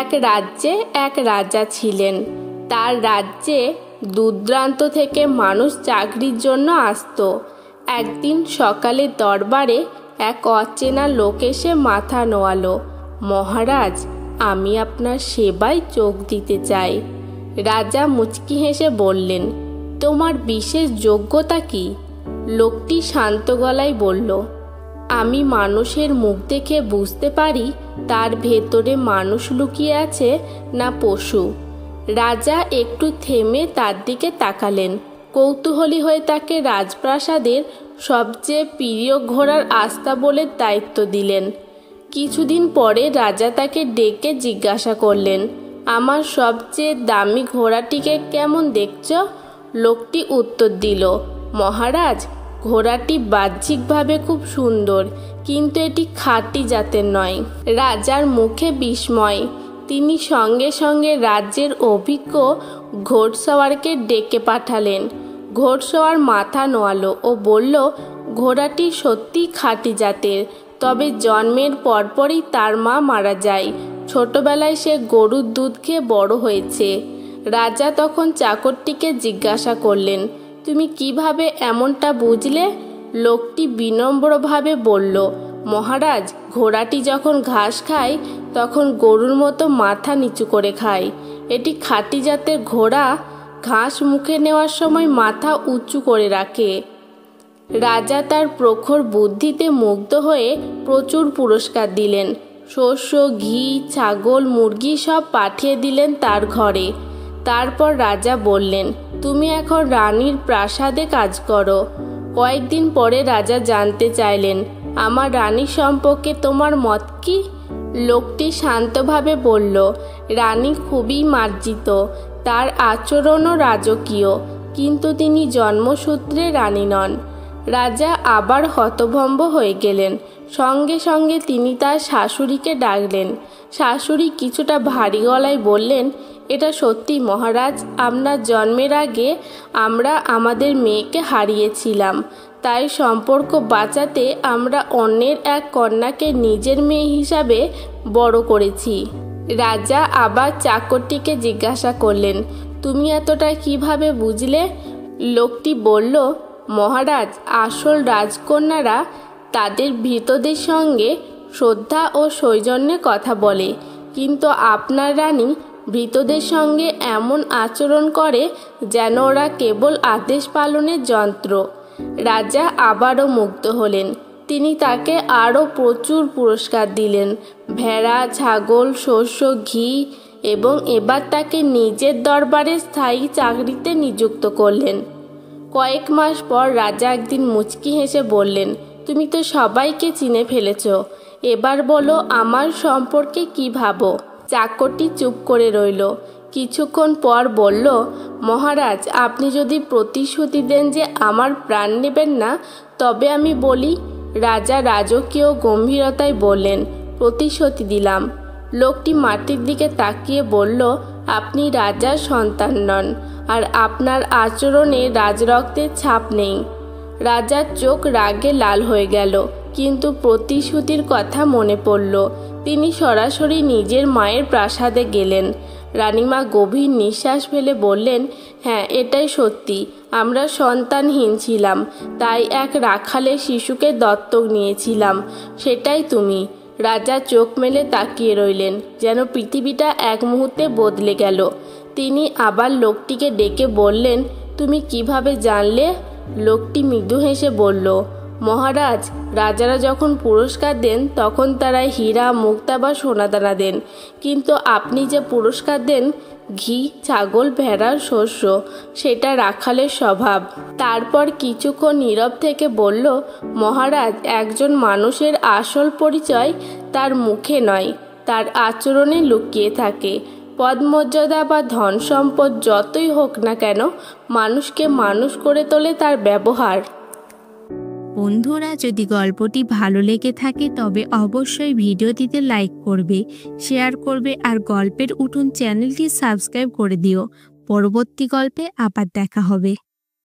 এক রাজ্যে এক রাজা ছিলেন। তার রাজ্যে দূরদূরান্ত থেকে মানুষ চাকরির জন্য আসতো। একদিন সকালে দরবারে এক অচেনা লোক এসে মাথা নোয়ালো। মহারাজ, আমি আপনার সেবায় যোগ দিতে চাই। রাজা মুচকি হেসে বললেন, তোমার বিশেষ যোগ্যতা কি? লোকটি শান্ত গলায় বলল, আমি মানুষের মুখ দেখে বুঝতে পারি তার ভেতরে মানুষ লুকিয়ে আছে না পশু। রাজা একটু থেমে তার দিকে তাকালেন। কৌতূহলী হয়ে তাকে রাজপ্রাসাদের সবচেয়ে প্রিয় ঘোড়ার আস্তাবলের দায়িত্ব দিলেন। কিছুদিন পরে রাজা তাকে ডেকে জিজ্ঞাসা করলেন, আমার সবচেয়ে দামি ঘোড়াটিকে কেমন দেখছ? লোকটি উত্তর দিল, মহারাজ, ঘোড়াটি বাহ্যিকভাবে খুব সুন্দর, কিন্তু এটি খাঁটি জাতের নয়। রাজার মুখে বিস্ময়। তিনি সঙ্গে সঙ্গে রাজ্যের অভিজ্ঞ ঘোড়সওয়ারকে ডেকে পাঠালেন। ঘোড়সওয়ার মাথা নোয়ালো ও বলল, ঘোড়াটি সত্যি খাঁটি জাতের, তবে জন্মের পরপরই তার মা মারা যায়। ছোটবেলায় সে গরুর দুধ খেয়ে বড় হয়েছে। রাজা তখন চাকরটিকে জিজ্ঞাসা করলেন, তুমি কিভাবে এমনটা বুঝলে? লোকটি বিনম্রভাবে বলল, মহারাজ, ঘোড়াটি যখন ঘাস খায় তখন গরুর মতো মাথা নিচু করে খায়। এটি খাঁটি জাতের ঘোড়া ঘাস মুখে নেওয়ার সময় মাথা উঁচু করে রাখে। রাজা তার প্রখর বুদ্ধিতে মুগ্ধ হয়ে প্রচুর পুরস্কার দিলেন। শস্য, ঘি, ছাগল, মুরগি সব পাঠিয়ে দিলেন তার ঘরে। তারপর রাজা বললেন, তুমি এখন রানীর প্রাসাদে কাজ করো। কয়েকদিন পরে রাজা জানতে চাইলেন, আমার রানী সম্পর্কে তোমার মত কি? লোকটি শান্তভাবে বলল, রানী খুবই মার্জিত, তার আচরণও রাজকীয়, কিন্তু তিনি জন্মসূত্রে রানী নন। রাজা আবার হতভম্ব হয়ে গেলেন। সঙ্গে সঙ্গে তিনি তার শাশুড়িকে ডাকলেন। শাশুড়ি কিছুটা ভারী গলায় বললেন, এটা সত্যি মহারাজ, আপনার জন্মের আগে আমরা আমাদের মেয়েকে হারিয়েছিলাম। তাই সম্পর্ক বাঁচাতে আমরা অন্যের এক কন্যাকে নিজের মেয়ে হিসাবে বড় করেছি। রাজা আবার চাকরটিকে জিজ্ঞাসা করলেন, তুমি এতটা কিভাবে বুঝলে? লোকটি বলল, মহারাজ, আসল রাজকন্যারা তাদের ভৃত্যদের সঙ্গে শ্রদ্ধা ও সৌজন্যে কথা বলে, কিন্তু আপনার রানী ভৃত্যদের সঙ্গে এমন আচরণ করে যেন ওরা কেবল আদেশ পালনের যন্ত্র। রাজা আবারও মুগ্ধ হলেন। তিনি তাকে আরও প্রচুর পুরস্কার দিলেন, ভেড়া, ছাগল, শস্য, ঘি, এবং এবার তাকে নিজের দরবারে স্থায়ী চাকরিতে নিযুক্ত করলেন। কয়েক মাস পর রাজা একদিন মুচকি হেসে বললেন, তুমি তো সবাইকে চিনে ফেলেছ, এবার বলো আমার সম্পর্কে কি ভাবো? চাকরটি চুপ করে রইল। কিছুক্ষণ পর বলল, মহারাজ, আপনি যদি প্রতিশ্রুতি দেন যে আমার প্রাণ নেবেন না, তবে আমি বলি। রাজা রাজকীয় গম্ভীরতায় বললেন, প্রতিশ্রুতি দিলাম। লোকটি মাটির দিকে তাকিয়ে বলল, আপনি রাজার সন্তান নন, আর আপনার আচরণে রাজরক্তের ছাপ নেই। রাজার চোখ রাগে লাল হয়ে গেল, কিন্তু প্রতিশ্রুতির কথা মনে পড়ল। তিনি সরাসরি নিজের মায়ের প্রাসাদে গেলেন। রানীমা গভীর নিঃশ্বাস ফেলে বললেন, হ্যাঁ, এটাই সত্যি, আমরা সন্তানহীন ছিলাম, তাই এক রাখালের শিশুকে দত্তক নিয়েছিলাম। সেটাই তুমি। রাজা চোখ মেলে তাকিয়ে রইলেন, যেন পৃথিবীটা এক মুহূর্তে বদলে গেল। তিনি আবার লোকটিকে ডেকে বললেন, তুমি কিভাবে জানলে? লোকটি মৃদু হেসে বলল, মহারাজ, রাজারা যখন পুরস্কার দেন তখন তারা হীরা, মুক্তা বা সোনাদানা দেন, কিন্তু আপনি যে পুরস্কার দেন ঘি, ছাগল, ভেড়ার শস্য, সেটা রাখালের স্বভাব। তারপর কিছুক্ষণ নীরব থেকে বলল, মহারাজ, একজন মানুষের আসল পরিচয় তার মুখে নয়, তার আচরণে লুকিয়ে থাকে। পদমর্যাদা বা ধন সম্পদ যতই হোক না কেন, মানুষকে মানুষ করে তোলে তার ব্যবহার। বন্ধুরা, যদি গল্পটি ভালো লেগে থাকে তবে অবশ্যই ভিডিওটিতে লাইক করবে, শেয়ার করবে আর গল্পের উঠোন চ্যানেলটি সাবস্ক্রাইব করে দিও। পরবর্তী গল্পে আবার দেখা হবে।